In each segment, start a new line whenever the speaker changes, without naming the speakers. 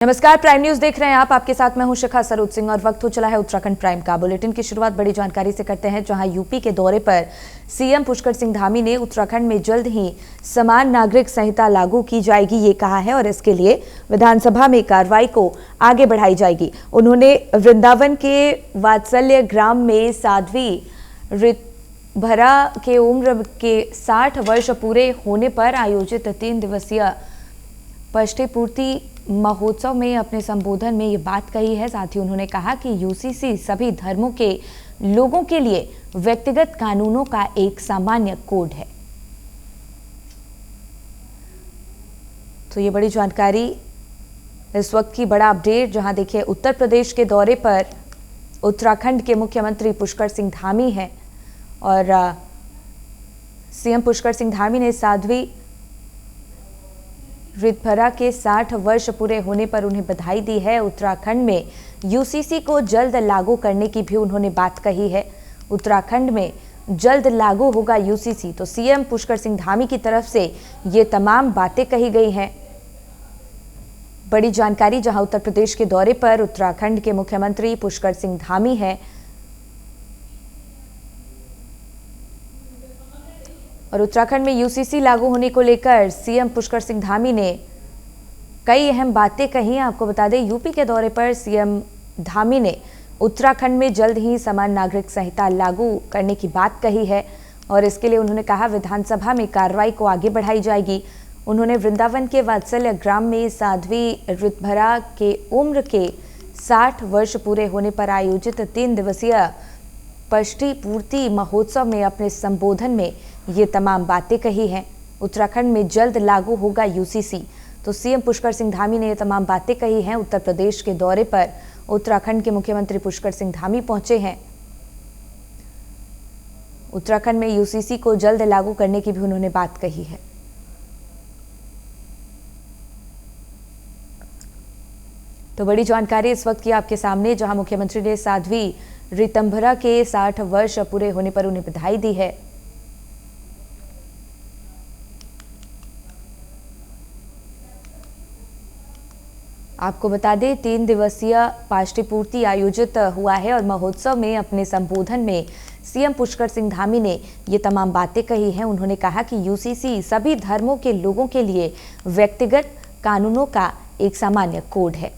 नमस्कार, prime news देख रहे हैं आप। आपके साथ मैं हूं शिखा सरोज सिंह और वक्त हो चला है उत्तराखंड प्राइम का। बुलेटिन की शुरुआत बड़ी जानकारी से करते हैं, जहां यूपी के दौरे पर सीएम पुष्कर सिंह धामी ने उत्तराखंड में जल्द ही समान नागरिक संहिता लागू की जाएगी ये कहा है और इसके लिए विधानसभा में कार्रवाई को आगे बढ़ाई जाएगी। उन्होंने वृंदावन के वात्सल्य ग्राम में साध्वी ऋतभरा के उम्र के 60 वर्ष पूरे होने पर आयोजित 3 दिवसीय पष्टिपूर्ति महोत्सव में अपने संबोधन में ये बात कही है। साथ ही उन्होंने कहा कि यूसीसी सभी धर्मों के लोगों के लिए व्यक्तिगत कानूनों का एक सामान्य कोड है। तो ये बड़ी जानकारी, इस वक्त की बड़ा अपडेट, जहां देखिए उत्तर प्रदेश के दौरे पर उत्तराखंड के मुख्यमंत्री पुष्कर सिंह धामी हैं और सीएम पुष्कर सिंह धामी ने साध्वी ऋतभरा के 60 वर्ष पूरे होने पर उन्हें बधाई दी है। उत्तराखंड में यूसीसी को जल्द लागू करने की भी उन्होंने बात कही है। उत्तराखंड में जल्द लागू होगा यूसीसी, तो सीएम पुष्कर सिंह धामी की तरफ से ये तमाम बातें कही गई हैं। बड़ी जानकारी, जहां उत्तर प्रदेश के दौरे पर उत्तराखंड के मुख्यमंत्री पुष्कर सिंह धामी हैं और उत्तराखंड में यूसीसी लागू होने को लेकर सीएम पुष्कर सिंह धामी ने कई अहम बातें कही। आपको बता दें, यूपी के दौरे पर सीएम धामी ने उत्तराखंड में जल्द ही समान नागरिक संहिता लागू करने की बात कही है और इसके लिए उन्होंने कहा विधानसभा में कार्रवाई को आगे बढ़ाई जाएगी। उन्होंने वृंदावन के वात्सल्य ग्राम में साध्वी ऋतभरा के उम्र के 60 वर्ष पूरे होने पर आयोजित 3 दिवसीय पष्टिपूर्ति महोत्सव में अपने संबोधन में ये तमाम बातें कही हैं। उत्तराखंड में जल्द लागू होगा यूसीसी, तो सीएम पुष्कर सिंह धामी ने ये तमाम बातें कही हैं। उत्तर प्रदेश के दौरे पर उत्तराखंड के मुख्यमंत्री पुष्कर सिंह धामी पहुंचे हैं। उत्तराखंड में यूसीसी को जल्द लागू करने की भी उन्होंने बात कही है। तो बड़ी जानकारी इस वक्त की आपके सामने, जहां मुख्यमंत्री ने साध्वी ऋतभरा के 60 वर्ष पूरे होने पर उन्हें बधाई दी है। आपको बता दें, 3 दिवसीय पष्टिपूर्ति आयोजित हुआ है और महोत्सव में अपने संबोधन में सीएम पुष्कर सिंह धामी ने ये तमाम बातें कही हैं। उन्होंने कहा कि यूसीसी सभी धर्मों के लोगों के लिए व्यक्तिगत कानूनों का एक सामान्य कोड है।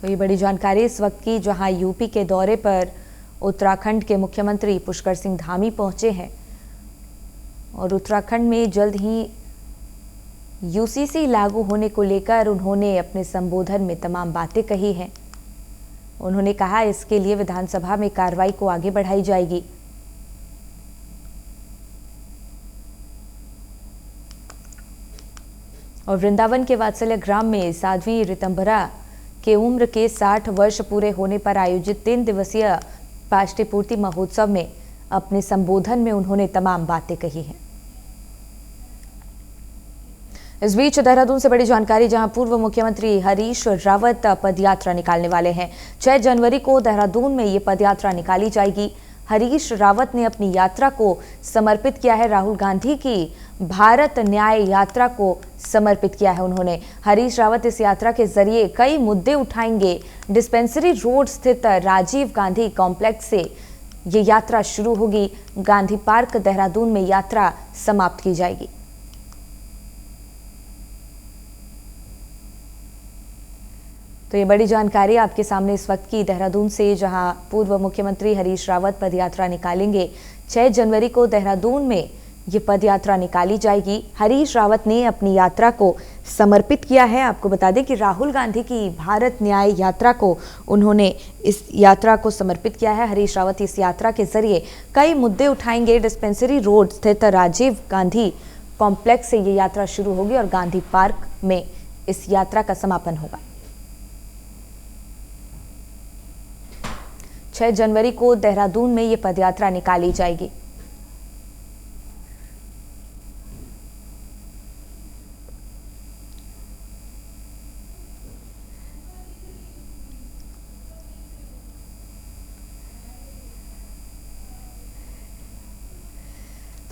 तो ये बड़ी जानकारी इस वक्त की, जहां यूपी के दौरे पर उत्तराखंड के मुख्यमंत्री पुष्कर सिंह धामी पहुंचे हैं और उत्तराखंड में जल्द ही यूसीसी लागू होने को लेकर उन्होंने अपने संबोधन में तमाम बातें कही हैं। उन्होंने कहा इसके लिए विधानसभा में कार्रवाई को आगे बढ़ाई जाएगी। और वृंदावन के वात्सल्य ग्राम में साध्वी ऋतभरा के उम्र के 60 वर्ष पूरे होने पर आयोजित 3 दिवसीय पष्टिपूर्ति महोत्सव में अपने संबोधन में उन्होंने तमाम बातें कही हैं। इस बीच देहरादून से बड़ी जानकारी, जहां पूर्व मुख्यमंत्री हरीश रावत पदयात्रा निकालने वाले हैं। 6 जनवरी को देहरादून में ये पदयात्रा निकाली जाएगी। हरीश रावत ने अपनी यात्रा को समर्पित किया है राहुल गांधी की भारत न्याय यात्रा को समर्पित किया है उन्होंने। हरीश रावत इस यात्रा के जरिए कई मुद्दे उठाएंगे। डिस्पेंसरी रोड स्थित राजीव गांधी कॉम्प्लेक्स से ये यात्रा शुरू होगी। गांधी पार्क देहरादून में यात्रा समाप्त की जाएगी। तो ये बड़ी जानकारी आपके सामने इस वक्त की देहरादून से, जहां पूर्व मुख्यमंत्री हरीश रावत पदयात्रा निकालेंगे। 6 जनवरी को देहरादून में ये पदयात्रा निकाली जाएगी। हरीश रावत ने अपनी यात्रा को समर्पित किया है। आपको बता दें कि राहुल गांधी की भारत न्याय यात्रा को उन्होंने इस यात्रा को समर्पित किया है। हरीश रावत इस यात्रा के जरिए कई मुद्दे उठाएंगे। डिस्पेंसरी रोड स्थित राजीव गांधी कॉम्प्लेक्स से ये यात्रा शुरू होगी और गांधी पार्क में इस यात्रा का समापन होगा। 6 जनवरी को देहरादून में ये पदयात्रा निकाली जाएगी।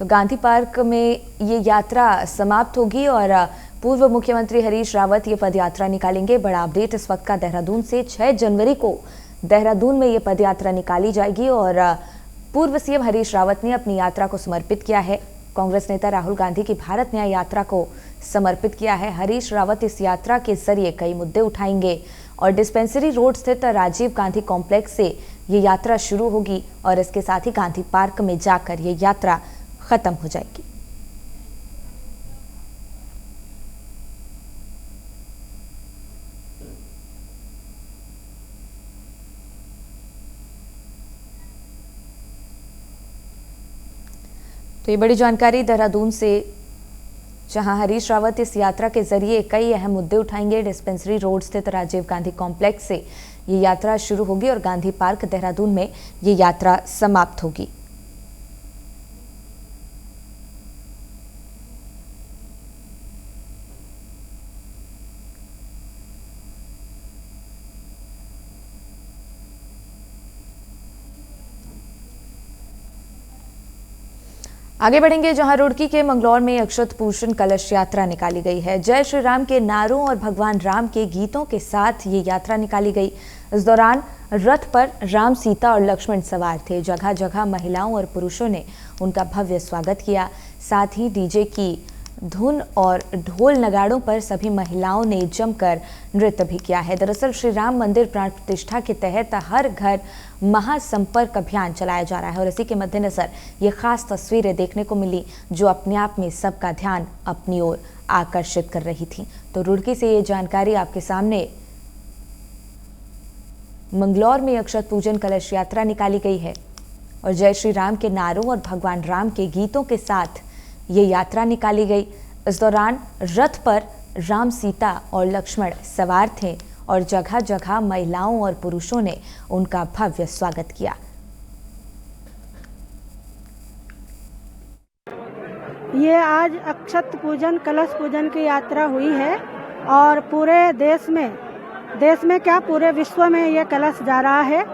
तो गांधी पार्क में ये यात्रा समाप्त होगी और पूर्व मुख्यमंत्री हरीश रावत ये पदयात्रा निकालेंगे। बड़ा अपडेट इस वक्त का देहरादून से। 6 जनवरी को देहरादून में ये पदयात्रा निकाली जाएगी और पूर्व सीएम हरीश रावत ने अपनी यात्रा को समर्पित किया है। कांग्रेस नेता राहुल गांधी की भारत न्याय यात्रा को समर्पित किया है। हरीश रावत इस यात्रा के जरिए कई मुद्दे उठाएंगे और डिस्पेंसरी रोड स्थित राजीव गांधी कॉम्प्लेक्स से ये यात्रा शुरू होगी और इसके साथ ही गांधी पार्क में जाकर ये यात्रा खत्म हो जाएगी। तो ये बड़ी जानकारी देहरादून से, जहां हरीश रावत इस यात्रा के जरिए कई अहम मुद्दे उठाएंगे। डिस्पेंसरी रोड स्थित राजीव गांधी कॉम्प्लेक्स से ये यात्रा शुरू होगी और गांधी पार्क देहरादून में ये यात्रा समाप्त होगी। आगे बढ़ेंगे, जहां रुड़की के मंगलौर में अक्षत पूजन कलश यात्रा निकाली गई है। जय श्री राम के नारों और भगवान राम के गीतों के साथ ये यात्रा निकाली गई। इस दौरान रथ पर राम, सीता और लक्ष्मण सवार थे। जगह जगह महिलाओं और पुरुषों ने उनका भव्य स्वागत किया। साथ ही डीजे की धुन और ढोल नगाड़ों पर सभी महिलाओं ने जमकर नृत्य भी किया है। दरअसल श्री राम मंदिर प्राण प्रतिष्ठा के तहत हर घर महासंपर्क अभियान चलाया जा रहा है और इसी के मद्देनजर ये खास तस्वीरें देखने को मिली, जो अपने आप में सबका ध्यान अपनी ओर आकर्षित कर रही थी। तो रुड़की से ये जानकारी आपके सामने। मंगलौर में अक्षत पूजन कलश यात्रा निकाली गई है और जय श्री राम के नारों और भगवान राम के गीतों के साथ ये यात्रा निकाली गई। इस दौरान रथ पर राम, सीता और लक्ष्मण सवार थे और जगह जगह महिलाओं और पुरुषों ने उनका भव्य स्वागत किया।
ये आज अक्षत पूजन, कलश पूजन की यात्रा हुई है और पूरे देश में क्या पूरे विश्व में ये कलश जा रहा है।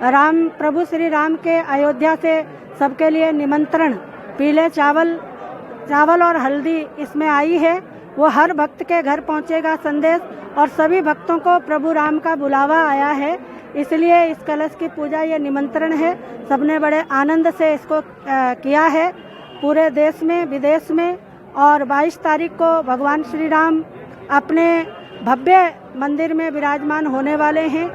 राम, प्रभु श्री राम के अयोध्या से सबके लिए निमंत्रण, पीले चावल और हल्दी इसमें आई है। वो हर भक्त के घर पहुंचेगा संदेश और सभी भक्तों को प्रभु राम का बुलावा आया है, इसलिए इस कलश की पूजा ये निमंत्रण है। सबने बड़े आनंद से इसको किया है पूरे देश में, विदेश में। और 22 तारीख को भगवान श्री राम अपने भव्य मंदिर में विराजमान होने वाले हैं।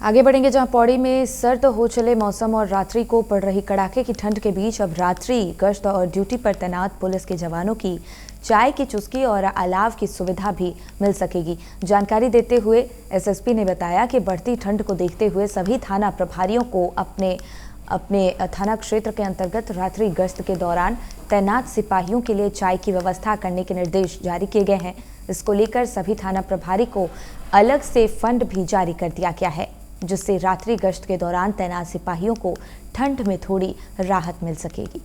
आगे बढ़ेंगे, जहां पौड़ी में सर्द हो चले मौसम और रात्रि को पड़ रही कड़ाके की ठंड के बीच अब रात्रि गश्त और ड्यूटी पर तैनात पुलिस के जवानों की चाय की चुस्की और अलाव की सुविधा भी मिल सकेगी। जानकारी देते हुए एसएसपी ने बताया कि बढ़ती ठंड को देखते हुए सभी थाना प्रभारियों को अपने थाना क्षेत्र के अंतर्गत रात्रि गश्त के दौरान तैनात सिपाहियों के लिए चाय की व्यवस्था करने के निर्देश जारी किए गए हैं। इसको लेकर सभी थाना प्रभारी को अलग से फंड भी जारी कर दिया गया है, जिससे रात्रि गश्त के दौरान तैनात सिपाहियों को ठंड में थोड़ी राहत मिल सकेगी।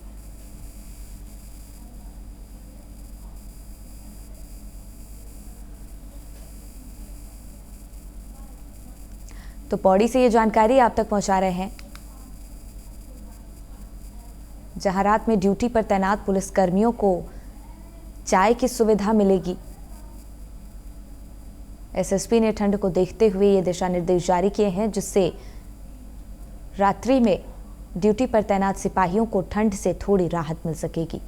तो पौड़ी से ये जानकारी आप तक पहुंचा रहे हैं, जहां रात में ड्यूटी पर तैनात पुलिस कर्मियों को चाय की सुविधा मिलेगी। एसएसपी ने ठंड को देखते हुए ये दिशा निर्देश जारी किए हैं, जिससे रात्रि में ड्यूटी पर तैनात सिपाहियों को ठंड से थोड़ी राहत मिल सकेगी।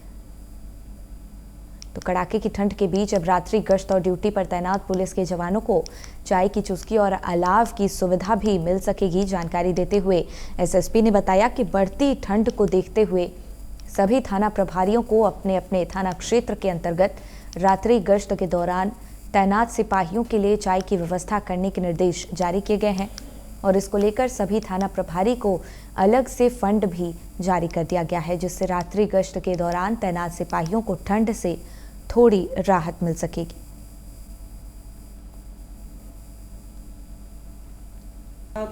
तो कड़ाके की ठंड के बीच अब रात्रि गश्त और ड्यूटी पर तैनात पुलिस के जवानों को चाय की चुस्की और अलाव की सुविधा भी मिल सकेगी। जानकारी देते हुए एसएसपी ने बताया कि बढ़ती ठंड को देखते हुए सभी थाना प्रभारियों को अपने अपने थाना क्षेत्र के अंतर्गत रात्रि गश्त के दौरान तैनात सिपाहियों के लिए चाय की व्यवस्था करने के निर्देश जारी किए गए हैं और इसको लेकर सभी थाना प्रभारी को अलग से फंड भी जारी कर दिया गया है, जिससे रात्रि गश्त के दौरान तैनात सिपाहियों को ठंड से थोड़ी राहत मिल सकेगी।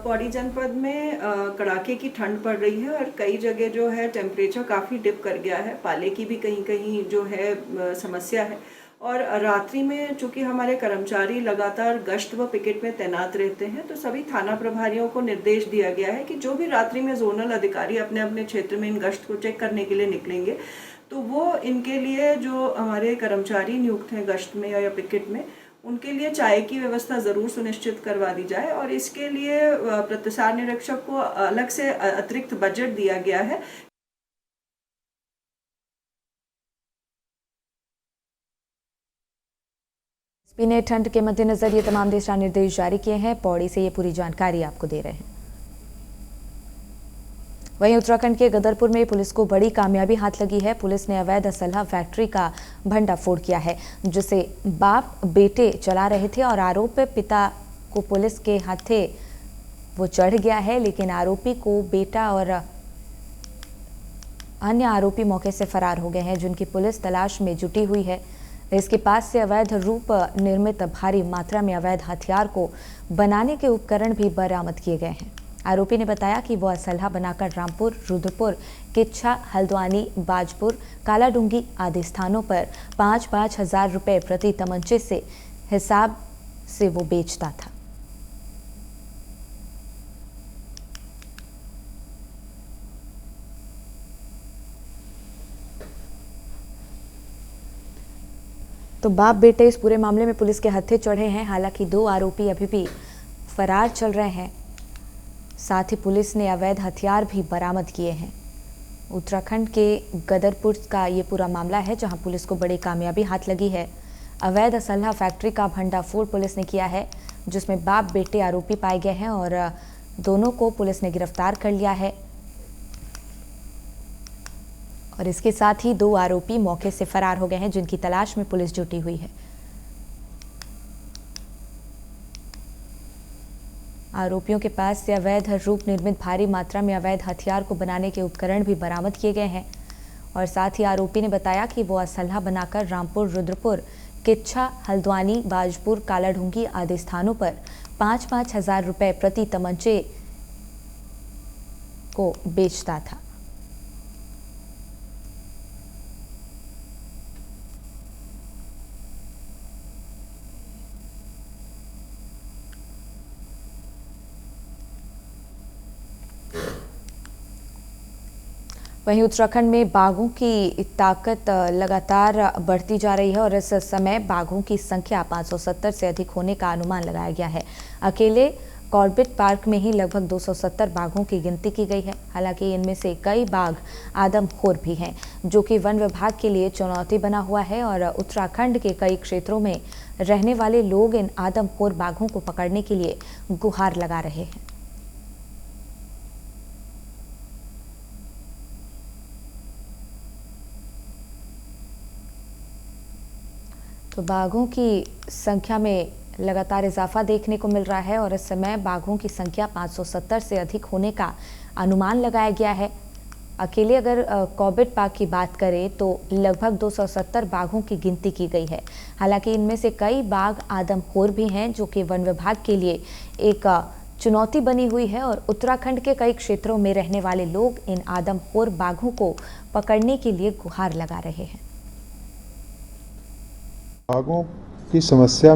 पौड़ी जनपद में कड़ाके की ठंड पड़ रही है और कई जगह जो है टेम्परेचर काफ़ी डिप कर गया है। पाले की भी कहीं कहीं जो है समस्या है और रात्रि में चूंकि हमारे कर्मचारी लगातार गश्त व पिकेट में तैनात रहते हैं, तो सभी थाना प्रभारियों को निर्देश दिया गया है कि जो भी रात्रि में जोनल अधिकारी अपने अपने क्षेत्र में इन गश्त को चेक करने के लिए निकलेंगे, तो वो इनके लिए जो हमारे कर्मचारी नियुक्त हैं गश्त में या पिकेट में, उनके लिए चाय की व्यवस्था ज़रूर सुनिश्चित करवा दी जाए। और इसके लिए प्रतिसार निरीक्षक को अलग से अतिरिक्त बजट दिया गया है।
एसपी ने ठंड के मद्देनजर ये तमाम दिशा निर्देश जारी किए हैं। पौड़ी से ये पूरी जानकारी आपको दे रहे हैं। वहीं उत्तराखंड के गदरपुर में पुलिस को बड़ी कामयाबी हाथ लगी है। पुलिस ने अवैध असलहा फैक्ट्री का भंडाफोड़ किया है, जिसे बाप बेटे चला रहे थे और आरोप पिता को पुलिस के हाथे वो चढ़ गया है, लेकिन आरोपी को बेटा और अन्य आरोपी मौके से फरार हो गए हैं, जिनकी पुलिस तलाश में जुटी हुई है। इसके पास से अवैध रूप निर्मित भारी मात्रा में अवैध हथियार को बनाने के उपकरण भी बरामद किए गए हैं। आरोपी ने बताया कि वो असलहा बनाकर रामपुर, रुद्रपुर, किच्छा, हल्द्वानी, बाजपुर, कालाडूंगी आदि स्थानों पर 5-5 हज़ार रुपये प्रति तमंचे से हिसाब से वो बेचता था। तो बाप बेटे इस पूरे मामले में पुलिस के हत्थे चढ़े हैं। हालांकि 2 आरोपी अभी भी फरार चल रहे हैं। साथ ही पुलिस ने अवैध हथियार भी बरामद किए हैं। उत्तराखंड के गदरपुर का ये पूरा मामला है, जहां पुलिस को बड़ी कामयाबी हाथ लगी है। अवैध असलहा फैक्ट्री का भंडाफोड़ पुलिस ने किया है, जिसमें बाप बेटे आरोपी पाए गए हैं और दोनों को पुलिस ने गिरफ्तार कर लिया है। और इसके साथ ही 2 आरोपी मौके से फरार हो गए हैं, जिनकी तलाश में पुलिस जुटी हुई है। आरोपियों के पास से अवैध रूप निर्मित भारी मात्रा में अवैध हथियार को बनाने के उपकरण भी बरामद किए गए हैं। और साथ ही आरोपी ने बताया कि वो असलहा बनाकर रामपुर, रुद्रपुर, किच्छा, हल्द्वानी, बाजपुर, कालाढूंगी आदि स्थानों पर 5-5 हज़ार रुपये प्रति तमंचे को बेचता था। वहीं उत्तराखंड में बाघों की ताकत लगातार बढ़ती जा रही है और इस समय बाघों की संख्या 570 से अधिक होने का अनुमान लगाया गया है। अकेले कॉर्बेट पार्क में ही लगभग 270 बाघों की गिनती की गई है। हालांकि इनमें से कई बाघ आदमखोर भी हैं, जो कि वन विभाग के लिए चुनौती बना हुआ है और उत्तराखंड के कई क्षेत्रों में रहने वाले लोग इन आदमखोर बाघों को पकड़ने के लिए गुहार लगा रहे हैं। तो बाघों की संख्या में लगातार इजाफा देखने को मिल रहा है और इस समय बाघों की संख्या 570 से अधिक होने का अनुमान लगाया गया है। अकेले अगर कॉर्बेट पार्क की बात करें तो लगभग 270 बाघों की गिनती की गई है। हालांकि इनमें से कई बाघ आदमखोर भी हैं, जो कि वन विभाग के लिए एक चुनौती बनी हुई है और उत्तराखंड के कई क्षेत्रों में रहने वाले लोग इन आदमखोर बाघों को पकड़ने के लिए गुहार लगा रहे हैं।
बाघों की समस्या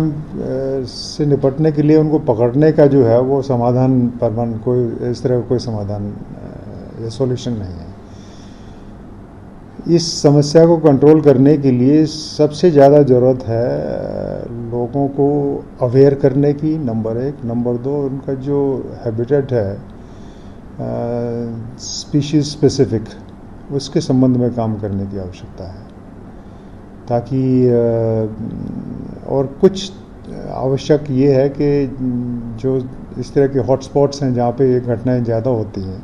से निपटने के लिए उनको पकड़ने का जो है वो समाधान परमानेंट कोई इस तरह का कोई समाधान या सॉल्यूशन नहीं है। इस समस्या को कंट्रोल करने के लिए सबसे ज़्यादा ज़रूरत है लोगों को अवेयर करने की, नंबर 1। नंबर 2, उनका जो हैबिटेट है स्पीशीज़ स्पेसिफिक, उसके संबंध में काम करने की आवश्यकता है, ताकि और कुछ आवश्यक ये है कि जो इस तरह के हॉटस्पॉट्स हैं जहाँ पे ये घटनाएं ज़्यादा होती हैं,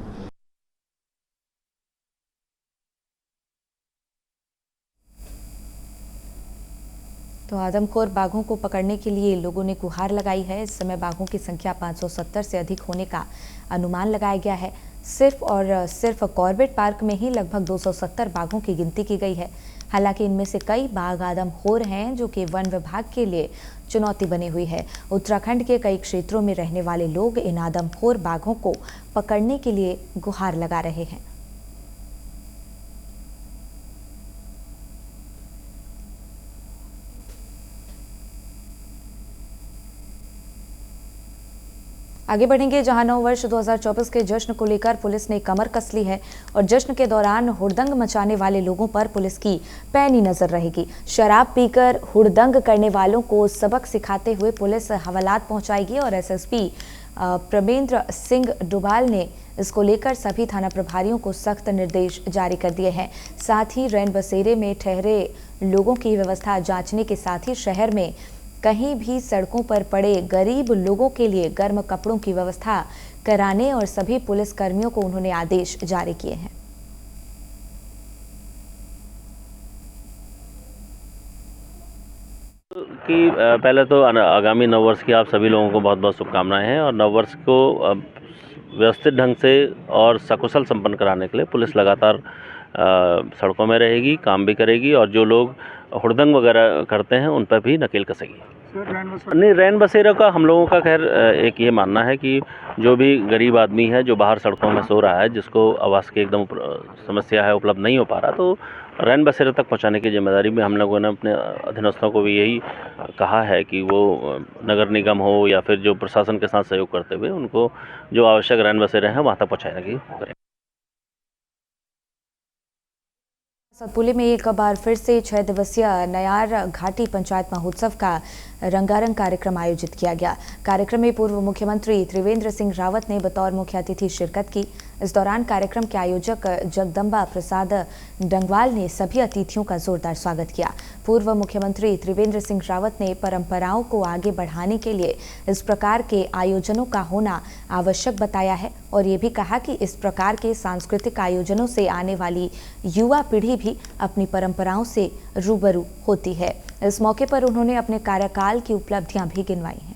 तो आदमखोर बाघों को पकड़ने के लिए लोगों ने गुहार लगाई है। इस समय बाघों की संख्या 570 से अधिक होने का अनुमान लगाया गया है। सिर्फ और सिर्फ कॉर्बेट पार्क में ही लगभग 270 बाघों की गिनती की गई है। हालांकि इनमें से कई बाघ आदमखोर हैं, जो कि वन विभाग के लिए चुनौती बनी हुई है। उत्तराखंड के कई क्षेत्रों में रहने वाले लोग इन आदमखोर बाघों को पकड़ने के लिए गुहार लगा रहे हैं। आगे बढ़ेंगे जहां नव वर्ष 2024 के जश्न को लेकर पुलिस ने कमर कस ली है और जश्न के दौरान हुड़दंग मचाने वाले लोगों पर पुलिस की पैनी नजर रहेगी। शराब पीकर हुड़दंग करने वालों को सबक सिखाते हुए पुलिस हवालात पहुंचाएगी और एसएसपी प्रमेंद्र सिंह डुबाल ने इसको लेकर सभी थाना प्रभारियों को सख्त निर्देश जारी कर दिए हैं। साथ ही रैन बसेरे में ठहरे लोगों की व्यवस्था जांचने के साथ ही शहर में कहीं भी सड़कों पर पड़े गरीब लोगों के लिए गर्म कपड़ों की व्यवस्था कराने और सभी पुलिस कर्मियों को उन्होंने आदेश जारी किए हैं।
कि पहले तो आगामी नववर्ष की आप सभी लोगों को बहुत बहुत शुभकामनाएं हैं और नववर्ष को व्यवस्थित ढंग से और सकुशल संपन्न कराने के लिए पुलिस लगातार सड़कों में रहेगी, काम भी करेगी और जो लोग हुड़दंग वगैरह करते हैं उन पर भी नकेल कसेगी। नहीं, रैन बसेरा का हम लोगों का खैर एक ये मानना है कि जो भी गरीब आदमी है जो बाहर सड़कों में सो रहा है, जिसको आवास की एकदम समस्या है, उपलब्ध नहीं हो पा रहा, तो रैन बसेरा तक पहुंचाने की जिम्मेदारी में हम लोगों ने अपने अधीनस्थों को भी यही कहा है कि वो नगर निगम हो या फिर जो प्रशासन के साथ सहयोग करते हुए उनको जो आवश्यक रैन बसेरे हैं वहाँ तक पहुँचाने की करें।
सतपुली में एक बार फिर से 6 दिवसीय नयार घाटी पंचायत महोत्सव का रंगारंग कार्यक्रम आयोजित किया गया। कार्यक्रम में पूर्व मुख्यमंत्री त्रिवेंद्र सिंह रावत ने बतौर मुख्य अतिथि शिरकत की। इस दौरान कार्यक्रम के आयोजक जगदम्बा प्रसाद डंगवाल ने सभी अतिथियों का जोरदार स्वागत किया। पूर्व मुख्यमंत्री त्रिवेंद्र सिंह रावत ने परंपराओं को आगे बढ़ाने के लिए इस प्रकार के आयोजनों का होना आवश्यक बताया है और ये भी कहा कि इस प्रकार के सांस्कृतिक आयोजनों से आने वाली युवा पीढ़ी भी अपनी परंपराओं से रूबरू होती है। इस मौके पर उन्होंने अपने कार्यकाल की उपलब्धियां भी गिनवाई हैं।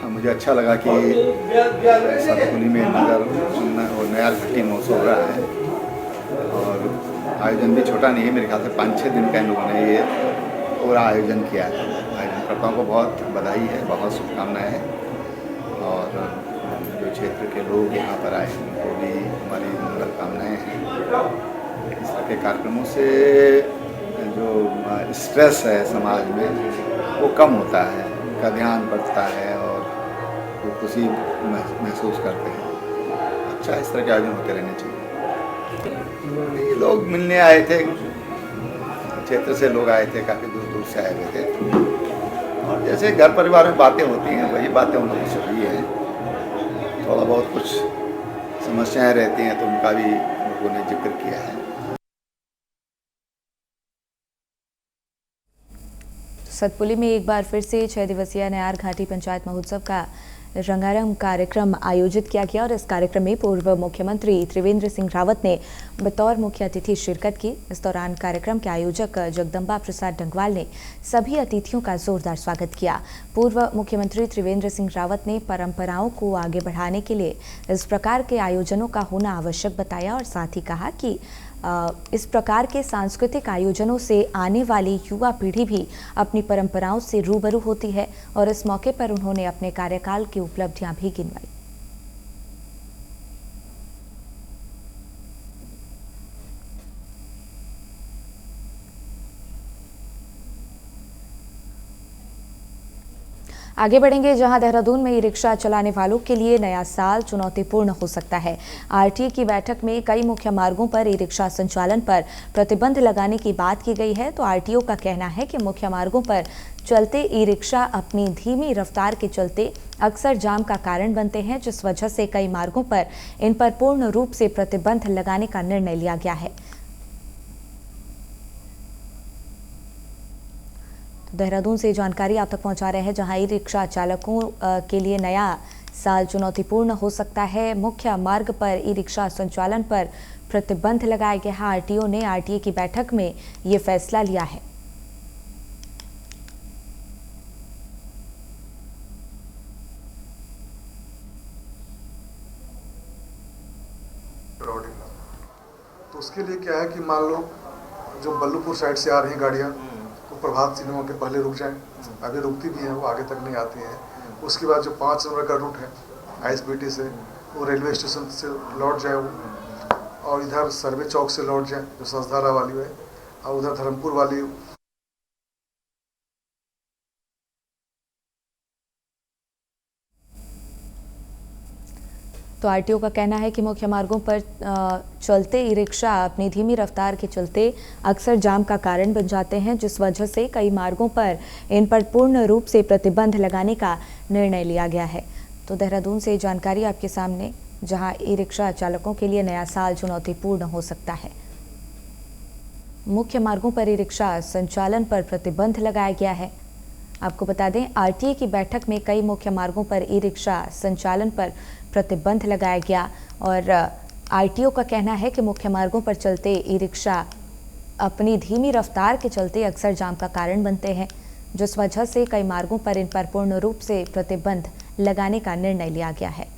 मुझे अच्छा लगा कि सतपुली में नयार घाटी महोत्सव हो रहा है और आयोजन भी छोटा नहीं है। मेरे ख्याल से 5-6 दिन का इन लोगों ने ये पूरा आयोजन किया है। आयोजनकर्ताओं को बहुत बधाई है, बहुत शुभकामनाएं हैं और जो क्षेत्र के लोग यहाँ पर आए उनको भी हमारी मंगल कामनाएँ हैं। इस तरह के कार्यक्रमों से जो स्ट्रेस है समाज में वो कम होता है, उनका ध्यान बढ़ता है और वो खुशी महसूस करते हैं। अच्छा, इस तरह के आयोजन होते रहने चाहिए। ये लोग मिलने आए थे, क्षेत्र से लोग आए थे, काफ़ी दूर दूर से आए हुए थे और जैसे घर परिवार में बातें होती हैं वही बातें उन लोगों से हुई हैं। थोड़ा बहुत कुछ समस्याएं रहती हैं तो उनका भी लोगों ने जिक्र किया है।
सतपुली में एक बार फिर से 6 दिवसीय नयार घाटी पंचायत महोत्सव का रंगारंग कार्यक्रम आयोजित किया गया और इस कार्यक्रम में पूर्व मुख्यमंत्री त्रिवेंद्र सिंह रावत ने बतौर मुख्य अतिथि शिरकत की। इस दौरान कार्यक्रम के आयोजक जगदम्बा प्रसाद डंगवाल ने सभी अतिथियों का जोरदार स्वागत किया। पूर्व मुख्यमंत्री त्रिवेंद्र सिंह रावत ने परंपराओं को आगे बढ़ाने के लिए इस प्रकार के आयोजनों का होना आवश्यक बताया और साथ ही कहा कि इस प्रकार के सांस्कृतिक आयोजनों से आने वाली युवा पीढ़ी भी अपनी परंपराओं से रूबरू होती है और इस मौके पर उन्होंने अपने कार्यकाल की उपलब्धियां भी गिनवाई। आगे बढ़ेंगे जहां देहरादून में ई रिक्शा चलाने वालों के लिए नया साल चुनौतीपूर्ण हो सकता है। आरटीए की बैठक में कई मुख्य मार्गों पर ई रिक्शा संचालन पर प्रतिबंध लगाने की बात की गई है। तो आरटीओ का कहना है कि मुख्य मार्गों पर चलते ई रिक्शा अपनी धीमी रफ्तार के चलते अक्सर जाम का कारण बनते हैं, जिस वजह से कई मार्गों पर इन पर पूर्ण रूप से प्रतिबंध लगाने का निर्णय लिया गया है। देहरादून से जानकारी आप तक पहुंचा रहे हैं जहां ई रिक्शा चालकों के लिए नया साल चुनौतीपूर्ण हो सकता है। मुख्य मार्ग पर ई रिक्शा संचालन पर प्रतिबंध लगाया गया है। आरटीओ ने आरटीए की बैठक में ये फैसला लिया है।
तो उसके लिए क्या है कि मान लो जो बल्लूपुर साइड से आ रही गाड़ियाँ तो प्रभात सिनेमा के पहले रुक जाएं। अभी रुकती भी हैं, वो आगे तक नहीं आती हैं। उसके बाद जो 5 नंबर का रूट है आईएसबीटी से, वो रेलवे स्टेशन से लौट जाए वो और इधर सर्वे चौक से लौट जाए जो संसधारा वाली है और उधर धर्मपुर वाली
तो आरटीओ का कहना है कि मुख्य मार्गों पर चलते ई रिक्शा अपनी धीमी रफ्तार के चलते अक्सर जाम का कारण बन जाते हैं, जिस वजह से कई मार्गों पर इन पर पूर्ण रूप से प्रतिबंध लगाने का निर्णय लिया गया है। तो देहरादून से जानकारी आपके सामने, जहां ई रिक्शा चालकों के लिए नया साल चुनौतीपूर्ण हो सकता है। मुख्य मार्गों पर ई रिक्शा संचालन पर प्रतिबंध लगाया गया है। आपको बता दें, आरटीए की बैठक में कई मुख्य मार्गों पर ई रिक्शा संचालन पर प्रतिबंध लगाया गया और आरटीओ का कहना है कि मुख्य मार्गों पर चलते ई रिक्शा अपनी धीमी रफ्तार के चलते अक्सर जाम का कारण बनते हैं, जिस वजह से कई मार्गों पर इन पर पूर्ण रूप से प्रतिबंध लगाने का निर्णय लिया गया है।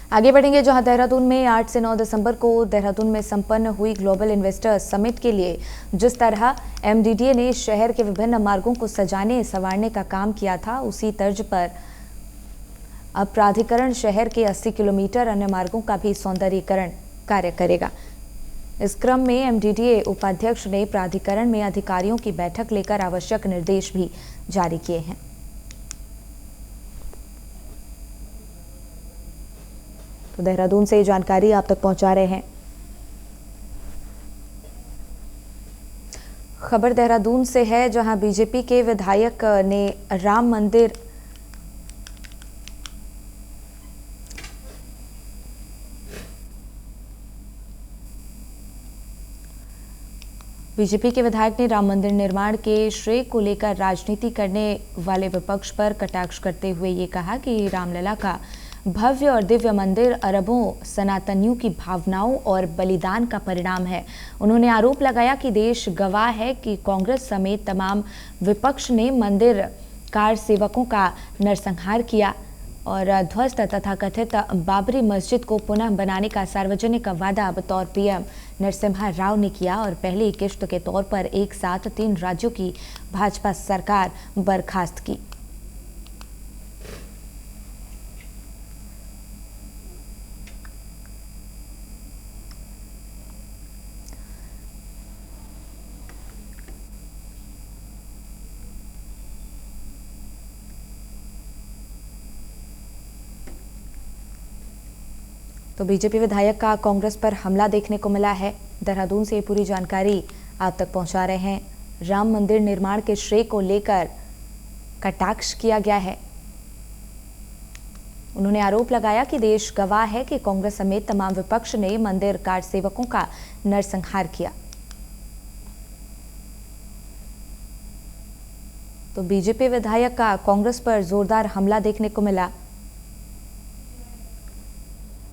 आगे बढ़ेंगे, जहां देहरादून में 8 से 9 दिसंबर को देहरादून में संपन्न हुई ग्लोबल इन्वेस्टर्स समिट के लिए जिस तरह एमडीडीए ने शहर के विभिन्न मार्गों को सजाने संवारने का काम किया था, उसी तर्ज पर अब प्राधिकरण शहर के 80 किलोमीटर अन्य मार्गों का भी सौंदर्यीकरण कार्य करेगा। इस क्रम में एमडीडीए उपाध्यक्ष ने प्राधिकरण में अधिकारियों की बैठक लेकर आवश्यक निर्देश भी जारी किए हैं। तो देहरादून से जानकारी आप तक पहुंचा रहे हैं। खबर देहरादून से है, जहां बीजेपी के विधायक ने राम मंदिर राम मंदिर निर्माण के श्रेय को लेकर राजनीति करने वाले विपक्ष पर कटाक्ष करते हुए ये कहा कि रामलला का भव्य और दिव्य मंदिर अरबों सनातनियों की भावनाओं और बलिदान का परिणाम है। उन्होंने आरोप लगाया कि देश गवाह है कि कांग्रेस समेत तमाम विपक्ष ने मंदिर कार सेवकों का नरसंहार किया और ध्वस्त तथा कथित बाबरी मस्जिद को पुनः बनाने का सार्वजनिक वादा बतौर पीएम नरसिम्हा राव ने किया और पहली किश्त के तौर पर एक साथ 3 राज्यों की भाजपा सरकार बर्खास्त की। तो बीजेपी विधायक का कांग्रेस पर हमला देखने को मिला है। देहरादून से पूरी जानकारी आप तक पहुंचा रहे हैं। राम मंदिर निर्माण के श्रेय को लेकर कटाक्ष किया गया है। उन्होंने आरोप लगाया कि देश गवाह है कि कांग्रेस समेत तमाम विपक्ष ने मंदिर कार सेवकों का नरसंहार किया। तो बीजेपी विधायक का कांग्रेस पर जोरदार हमला देखने को मिला।